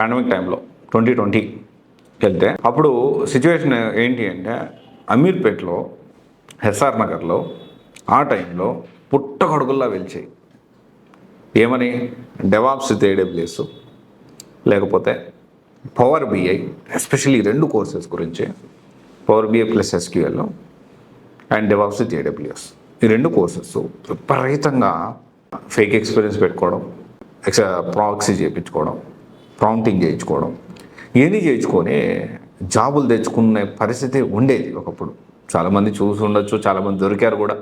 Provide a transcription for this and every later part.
Pandemic టైంలో 2020 వెళ్తే అప్పుడు సిచ్యువేషన్ ఏంటి అంటే అమీర్పేట్లో ఎస్ఆర్ నగర్లో ఆ టైంలో పుట్టగొడుగుల్లా వెలిచాయి. ఏమని? డెవాప్స్ విత్ ఏడబ్ల్యూఎస్, లేకపోతే పవర్ బిఐ, ఎస్పెషల్లీ రెండు కోర్సెస్ గురించి, power BI plus SQL and DevOps with AWS. ఈ రెండు కోర్సెస్ విపరీతంగా ఫేక్ ఎక్స్పీరియన్స్ పెట్టుకోవడం, ప్రాక్సీ చేయించుకోవడం, ప్రాంప్టింగ్ చేయించుకోవడం, ఇవన్నీ చేయించుకొని జాబులు తెచ్చుకునే పరిస్థితి ఉండేది ఒకప్పుడు. చాలామంది చూసి ఉండొచ్చు, చాలామంది దొరికారు కూడా.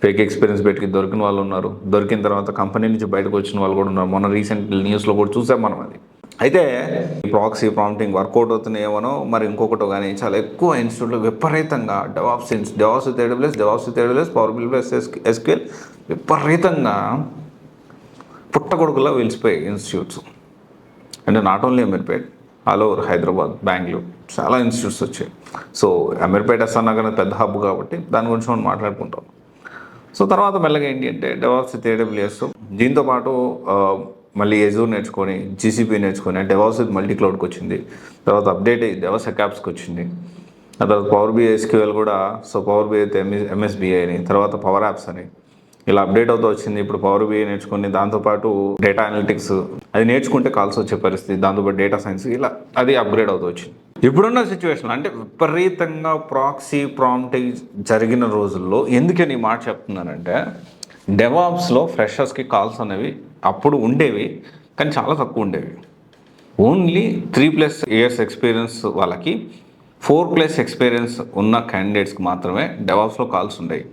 ఫేక్ ఎక్స్పీరియన్స్ పెట్టి దొరికిన వాళ్ళు ఉన్నారు, దొరికిన తర్వాత కంపెనీ నుంచి బయటకు వచ్చిన వాళ్ళు కూడా ఉన్నారు. మొన్న రీసెంట్ న్యూస్లో కూడా చూసాం మనం అది. అయితే ప్రాక్సీ ప్రాంప్టింగ్ వర్కౌట్ అవుతున్నాయేమో మరి ఇంకొకటో కానీ చాలా ఎక్కువ ఇన్స్టిట్యూట్లో విపరీతంగా DevOps with AWS, power BI plus SQL విపరీతంగా పుట్టగొడుగులా వెలిసిపోయాయి ఇన్స్టిట్యూట్స్. అంటే not only Ameerpet, all over Hyderabad, Bengaluru చాలా ఇన్స్టిట్యూట్స్ వచ్చాయి. సో అమీర్పేట్ ఎస్ఆర్ నగర్ పెద్ద హబ్ కాబట్టి దాని గురించి మనం మాట్లాడుకుంటాం. సో తర్వాత మెల్లగా ఏంటి అంటే డెవాప్స్ విత్ ఏడబ్ల్యూఎస్, దీంతో పాటు మళ్ళీ ఎజూర్ నేర్చుకొని, జీసీపీ నేర్చుకొని డెవాప్స్ విత్ మల్టీ క్లౌడ్కి వచ్చింది. తర్వాత అప్డేట్ అయ్యి డెవాప్స్ ఎకాప్స్కి వచ్చింది. ఆ తర్వాత పవర్ బిఐ ఎస్క్యూఎల్ కూడా, సో పవర్ బిఐ అయితే ఎంఎస్బిఐ అని, తర్వాత పవర్ యాప్స్ అని ఇలా అప్డేట్ అవుతూ వచ్చింది. ఇప్పుడు పవర్ బిఐ నేర్చుకుని దాంతోపాటు డేటా అనలిటిక్స్ అది నేర్చుకుంటే కాల్స్ వచ్చే పరిస్థితి, దాంతోపాటు డేటా సైన్స్ ఇలా అది అప్గ్రేడ్ అవుతూ వచ్చింది. ఇప్పుడున్న సిచ్యువేషన్ అంటే విపరీతంగా ప్రాక్సీ ప్రాంప్టింగ్ జరిగిన రోజుల్లో ఎందుకని ఈ మాట చెప్తున్నానంటే, డెవాప్స్లో ఫ్రెషర్స్కి కాల్స్ అనేవి అప్పుడు ఉండేవి, కానీ చాలా తక్కువ ఉండేవి. ఓన్లీ 3+ years ఎక్స్పీరియన్స్ వాళ్ళకి, 4+ ఎక్స్పీరియన్స్ ఉన్న క్యాండిడేట్స్కి మాత్రమే డెవాప్స్లో కాల్స్ ఉండేవి.